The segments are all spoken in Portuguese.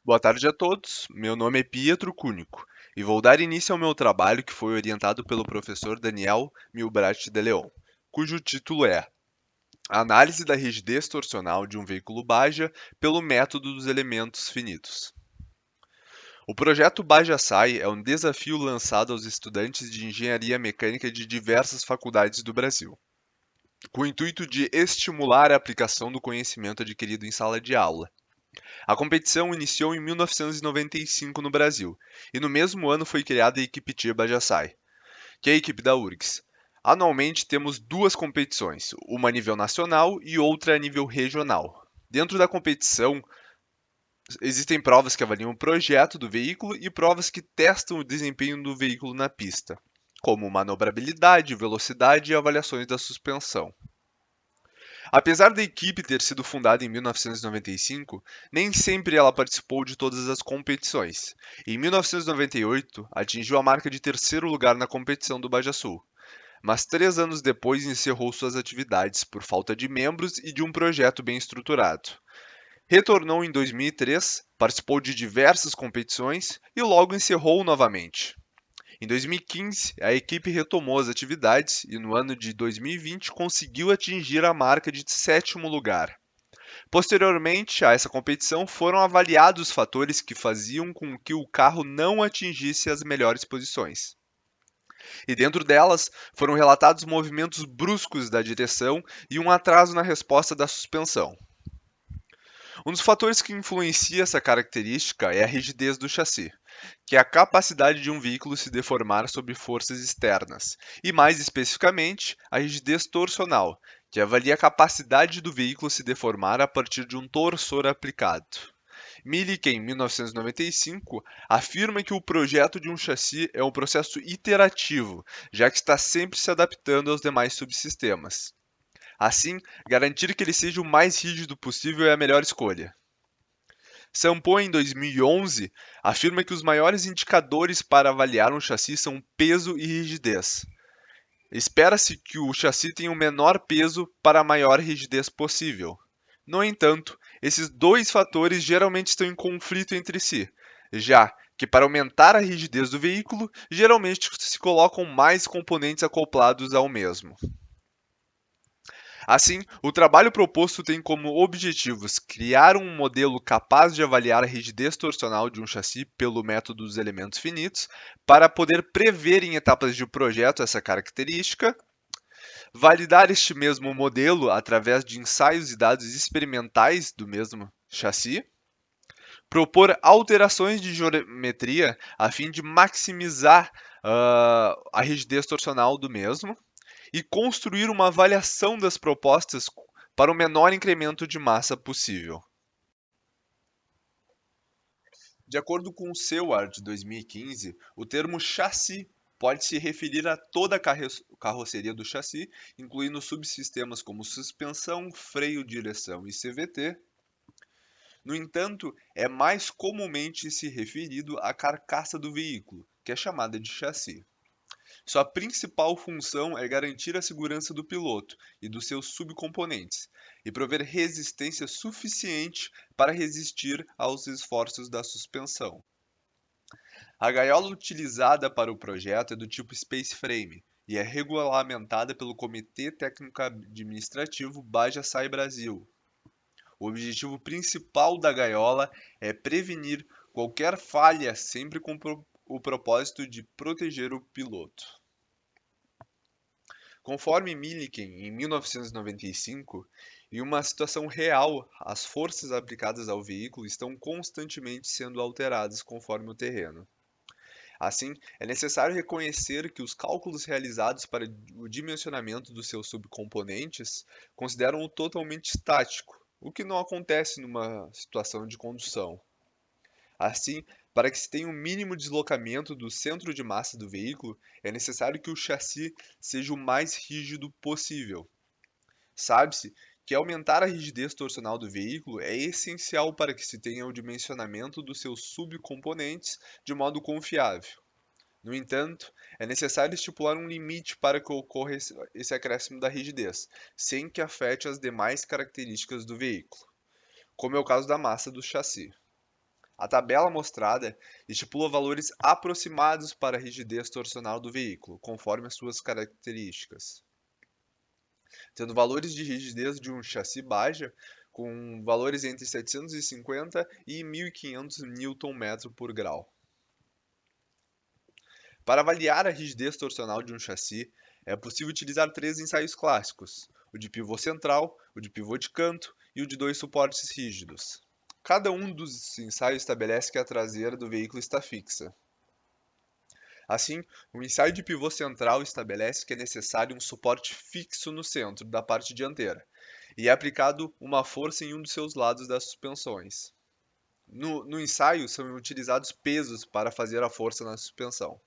Boa tarde a todos. Meu nome é Pietro Cúnico e vou dar início ao meu trabalho que foi orientado pelo professor Daniel Milbrat de Leon, cujo título é Análise da rigidez torsional de um veículo Baja pelo método dos elementos finitos. O projeto Baja-Sai é um desafio lançado aos estudantes de engenharia mecânica de diversas faculdades do Brasil, com o intuito de estimular a aplicação do conhecimento adquirido em sala de aula. A competição iniciou em 1995 no Brasil, e no mesmo ano foi criada a equipe Tia Bajasai, que é a equipe da URGS. Anualmente temos duas competições, uma a nível nacional e outra a nível regional. Dentro da competição, existem provas que avaliam o projeto do veículo e provas que testam o desempenho do veículo na pista, como manobrabilidade, velocidade e avaliações da suspensão. Apesar da equipe ter sido fundada em 1995, nem sempre ela participou de todas as competições. Em 1998, atingiu a marca de terceiro lugar na competição do Baja Sul, mas 3 anos depois encerrou suas atividades por falta de membros e de um projeto bem estruturado. Retornou em 2003, participou de diversas competições e logo encerrou novamente. Em 2015, a equipe retomou as atividades e no ano de 2020 conseguiu atingir a marca de sétimo lugar. Posteriormente a essa competição, foram avaliados os fatores que faziam com que o carro não atingisse as melhores posições. E dentro delas, foram relatados movimentos bruscos da direção e um atraso na resposta da suspensão. Um dos fatores que influencia essa característica é a rigidez do chassi, que é a capacidade de um veículo se deformar sob forças externas, e mais especificamente, a rigidez torsional, que avalia a capacidade do veículo se deformar a partir de um torsor aplicado. Milliken, em 1995, afirma que o projeto de um chassi é um processo iterativo, já que está sempre se adaptando aos demais subsistemas. Assim, garantir que ele seja o mais rígido possível é a melhor escolha. Sampo, em 2011, afirma que os maiores indicadores para avaliar um chassi são peso e rigidez. Espera-se que o chassi tenha o menor peso para a maior rigidez possível. No entanto, esses dois fatores geralmente estão em conflito entre si, já que para aumentar a rigidez do veículo, geralmente se colocam mais componentes acoplados ao mesmo. Assim, o trabalho proposto tem como objetivos criar um modelo capaz de avaliar a rigidez torsional de um chassi pelo método dos elementos finitos, para poder prever em etapas de projeto essa característica, validar este mesmo modelo através de ensaios e dados experimentais do mesmo chassi, propor alterações de geometria a fim de maximizar a rigidez torsional do mesmo, e construir uma avaliação das propostas para o menor incremento de massa possível. De acordo com o Seward de 2015, o termo chassi pode se referir a toda a carroceria do chassi, incluindo subsistemas como suspensão, freio, direção e CVT. No entanto, é mais comumente se referido à carcaça do veículo, que é chamada de chassi. Sua principal função é garantir a segurança do piloto e dos seus subcomponentes, e prover resistência suficiente para resistir aos esforços da suspensão. A gaiola utilizada para o projeto é do tipo Space Frame e é regulamentada pelo Comitê Técnico Administrativo Baja-Sai Brasil. O objetivo principal da gaiola é prevenir qualquer falha, sempre com o propósito de proteger o piloto. Conforme Milliken, em 1995, em uma situação real, as forças aplicadas ao veículo estão constantemente sendo alteradas conforme o terreno. Assim, é necessário reconhecer que os cálculos realizados para o dimensionamento dos seus subcomponentes consideram-o totalmente estático, o que não acontece numa situação de condução. Assim, para que se tenha um mínimo deslocamento do centro de massa do veículo, é necessário que o chassi seja o mais rígido possível. Sabe-se que aumentar a rigidez torsional do veículo é essencial para que se tenha o dimensionamento dos seus subcomponentes de modo confiável. No entanto, é necessário estipular um limite para que ocorra esse acréscimo da rigidez, sem que afete as demais características do veículo, como é o caso da massa do chassi. A tabela mostrada estipula valores aproximados para a rigidez torsional do veículo, conforme as suas características, tendo valores de rigidez de um chassi Baja com valores entre 750 e 1.500 Nm por grau. Para avaliar a rigidez torsional de um chassi, é possível utilizar três ensaios clássicos: o de pivô central, o de pivô de canto e o de dois suportes rígidos. Cada um dos ensaios estabelece que a traseira do veículo está fixa. Assim, o ensaio de pivô central estabelece que é necessário um suporte fixo no centro da parte dianteira e é aplicado uma força em um dos seus lados das suspensões. No ensaio, são utilizados pesos para fazer a força na suspensão.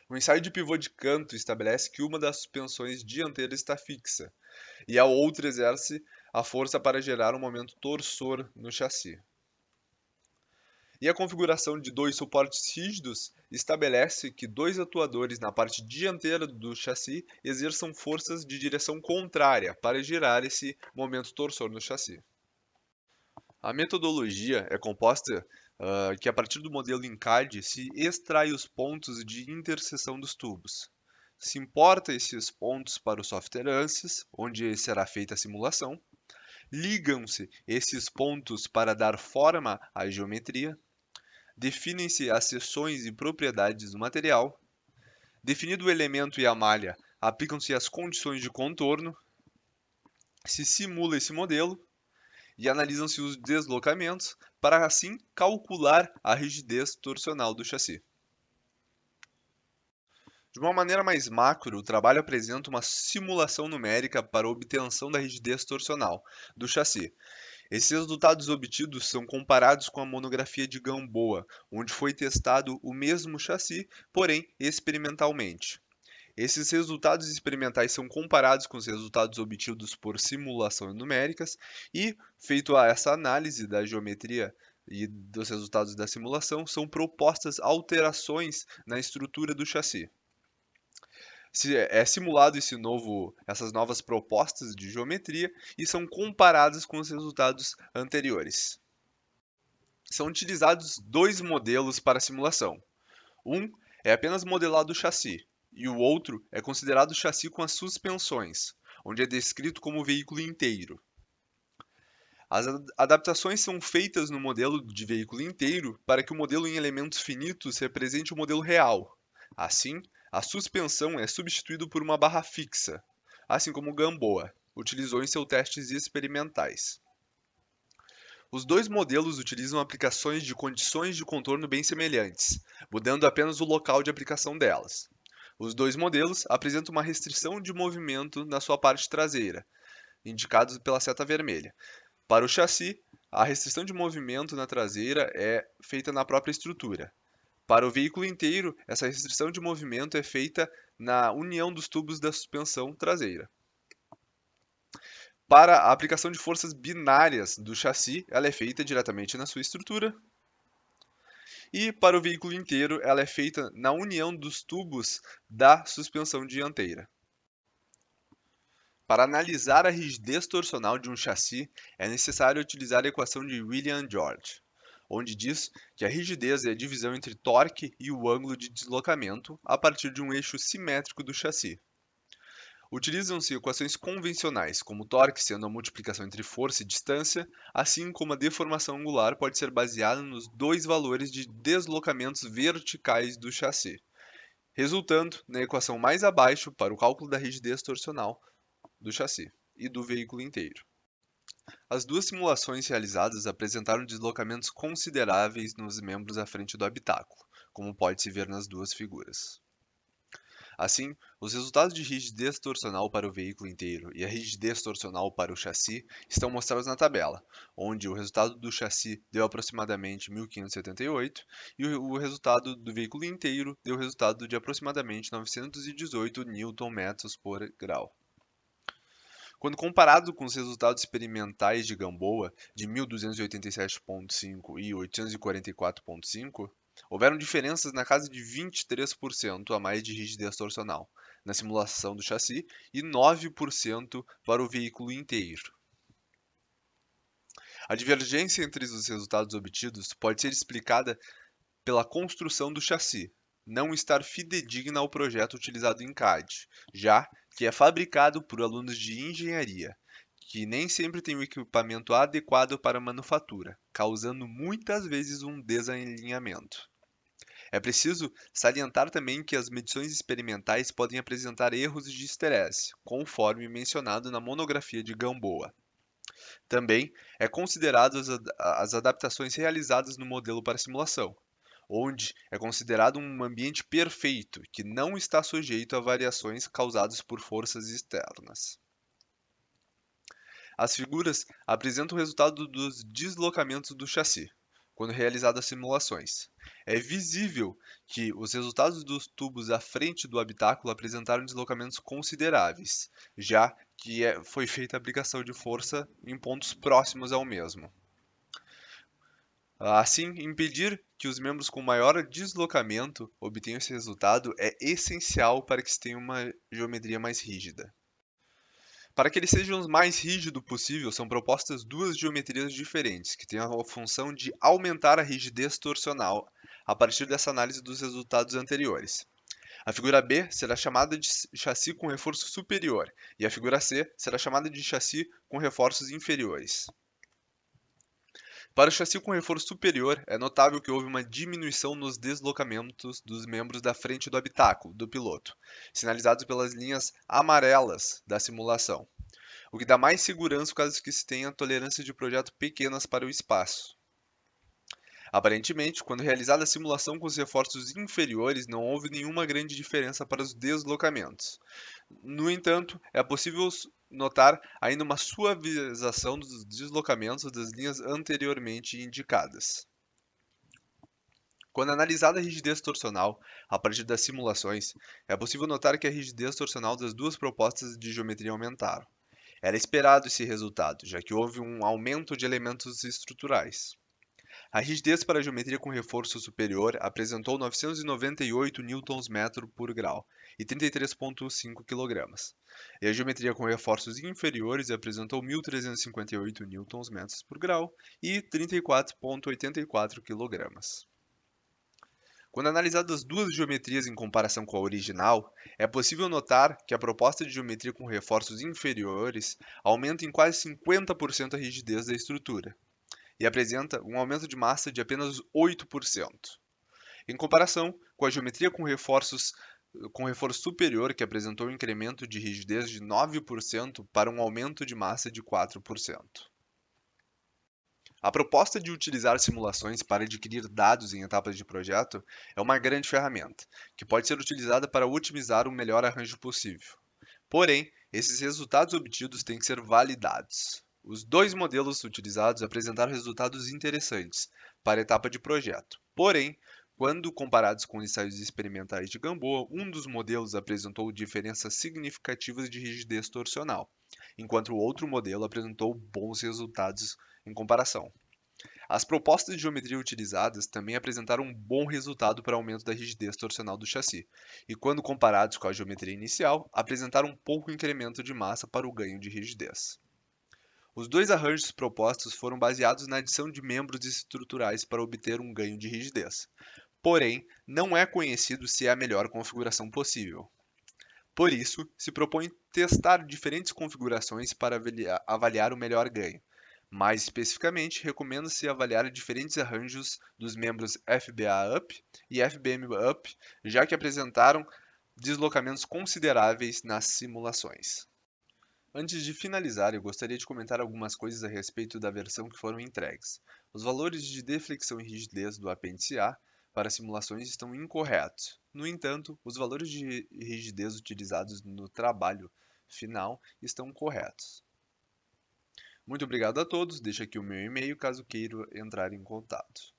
O ensaio de pivô de canto estabelece que uma das suspensões dianteiras está fixa e a outra exerce a força para gerar um momento torsor no chassi. E a configuração de dois suportes rígidos estabelece que dois atuadores na parte dianteira do chassi exerçam forças de direção contrária para gerar esse momento torsor no chassi. A metodologia é composta que a partir do modelo ENCAD se extrai os pontos de interseção dos tubos. Se importa esses pontos para o software ANSYS, onde será feita a simulação. Ligam-se esses pontos para dar forma à geometria. Definem-se as seções e propriedades do material. Definido o elemento e a malha, aplicam-se as condições de contorno. Se simula esse modelo e analisam-se os deslocamentos para assim calcular a rigidez torsional do chassi. De uma maneira mais macro, o trabalho apresenta uma simulação numérica para a obtenção da rigidez torsional do chassi. Esses resultados obtidos são comparados com a monografia de Gamboa, onde foi testado o mesmo chassi, porém experimentalmente. Esses resultados experimentais são comparados com os resultados obtidos por simulações numéricas e, feito essa análise da geometria e dos resultados da simulação, são propostas alterações na estrutura do chassi. É simulado essas novas propostas de geometria e são comparadas com os resultados anteriores. São utilizados dois modelos para a simulação. Um é apenas modelado o chassi, e o outro é considerado o chassi com as suspensões, onde é descrito como o veículo inteiro. As adaptações são feitas no modelo de veículo inteiro para que o modelo em elementos finitos represente o modelo real. Assim, a suspensão é substituída por uma barra fixa, assim como Gamboa utilizou em seus testes experimentais. Os dois modelos utilizam aplicações de condições de contorno bem semelhantes, mudando apenas o local de aplicação delas. Os dois modelos apresentam uma restrição de movimento na sua parte traseira, indicados pela seta vermelha. Para o chassi, a restrição de movimento na traseira é feita na própria estrutura. Para o veículo inteiro, essa restrição de movimento é feita na união dos tubos da suspensão traseira. Para a aplicação de forças binárias do chassi, ela é feita diretamente na sua estrutura. E para o veículo inteiro, ela é feita na união dos tubos da suspensão dianteira. Para analisar a rigidez torsional de um chassi, é necessário utilizar a equação de Williams-George, onde diz que a rigidez é a divisão entre torque e o ângulo de deslocamento a partir de um eixo simétrico do chassi. Utilizam-se equações convencionais, como torque sendo a multiplicação entre força e distância, assim como a deformação angular pode ser baseada nos dois valores de deslocamentos verticais do chassi, resultando na equação mais abaixo para o cálculo da rigidez torsional do chassi e do veículo inteiro. As duas simulações realizadas apresentaram deslocamentos consideráveis nos membros à frente do habitáculo, como pode-se ver nas duas figuras. Assim, os resultados de rigidez torsional para o veículo inteiro e a rigidez torsional para o chassi estão mostrados na tabela, onde o resultado do chassi deu aproximadamente 1.578 e o resultado do veículo inteiro deu resultado de aproximadamente 918 Nm por grau. Quando comparado com os resultados experimentais de Gamboa, de 1287,5 e 844,5, houveram diferenças na casa de 23% a mais de rigidez torsional na simulação do chassi e 9% para o veículo inteiro. A divergência entre os resultados obtidos pode ser explicada pela construção do chassi, não estar fidedigna ao projeto utilizado em CAD, já que é fabricado por alunos de engenharia, que nem sempre têm o equipamento adequado para a manufatura, causando muitas vezes um desalinhamento. É preciso salientar também que as medições experimentais podem apresentar erros de estresse, conforme mencionado na monografia de Gamboa. Também é considerado as adaptações realizadas no modelo para simulação, onde é considerado um ambiente perfeito que não está sujeito a variações causadas por forças externas. As figuras apresentam o resultado dos deslocamentos do chassi, quando realizadas as simulações. É visível que os resultados dos tubos à frente do habitáculo apresentaram deslocamentos consideráveis, já que foi feita a aplicação de força em pontos próximos ao mesmo. Assim, impedir que os membros com maior deslocamento obtenham esse resultado é essencial para que se tenha uma geometria mais rígida. Para que ele seja o mais rígido possível, são propostas duas geometrias diferentes, que têm a função de aumentar a rigidez torsional a partir dessa análise dos resultados anteriores. A figura B será chamada de chassi com reforço superior, e a figura C será chamada de chassi com reforços inferiores. Para o chassi com reforço superior, é notável que houve uma diminuição nos deslocamentos dos membros da frente do habitáculo do piloto, sinalizados pelas linhas amarelas da simulação, o que dá mais segurança caso que se tenha tolerância de projeto pequenas para o espaço. Aparentemente, quando realizada a simulação com os reforços inferiores, não houve nenhuma grande diferença para os deslocamentos. No entanto, é possível notar ainda uma suavização dos deslocamentos das linhas anteriormente indicadas. Quando analisada a rigidez torsional a partir das simulações, é possível notar que a rigidez torsional das duas propostas de geometria aumentaram. Era esperado esse resultado, já que houve um aumento de elementos estruturais. A rigidez para a geometria com reforço superior apresentou 998 nm por grau e 33,5 kg. E a geometria com reforços inferiores apresentou 1.358 Nm por grau e 34,84 kg. Quando analisadas as duas geometrias em comparação com a original, é possível notar que a proposta de geometria com reforços inferiores aumenta em quase 50% a rigidez da estrutura e apresenta um aumento de massa de apenas 8%, em comparação com a geometria com reforço superior, que apresentou um incremento de rigidez de 9% para um aumento de massa de 4%. A proposta de utilizar simulações para adquirir dados em etapas de projeto é uma grande ferramenta, que pode ser utilizada para otimizar o melhor arranjo possível. Porém, esses resultados obtidos têm que ser validados. Os dois modelos utilizados apresentaram resultados interessantes para a etapa de projeto. Porém, quando comparados com ensaios experimentais de Gamboa, um dos modelos apresentou diferenças significativas de rigidez torsional, enquanto o outro modelo apresentou bons resultados em comparação. As propostas de geometria utilizadas também apresentaram um bom resultado para aumento da rigidez torsional do chassi, e quando comparados com a geometria inicial, apresentaram um pouco incremento de massa para o ganho de rigidez. Os dois arranjos propostos foram baseados na adição de membros estruturais para obter um ganho de rigidez. Porém, não é conhecido se é a melhor configuração possível. Por isso, se propõe testar diferentes configurações para avaliar o melhor ganho. Mais especificamente, recomenda-se avaliar diferentes arranjos dos membros FBA-up e FBM-up, já que apresentaram deslocamentos consideráveis nas simulações. Antes de finalizar, eu gostaria de comentar algumas coisas a respeito da versão que foram entregues. Os valores de deflexão e rigidez do apêndice A para simulações estão incorretos. No entanto, os valores de rigidez utilizados no trabalho final estão corretos. Muito obrigado a todos. Deixo aqui o meu e-mail caso queira entrar em contato.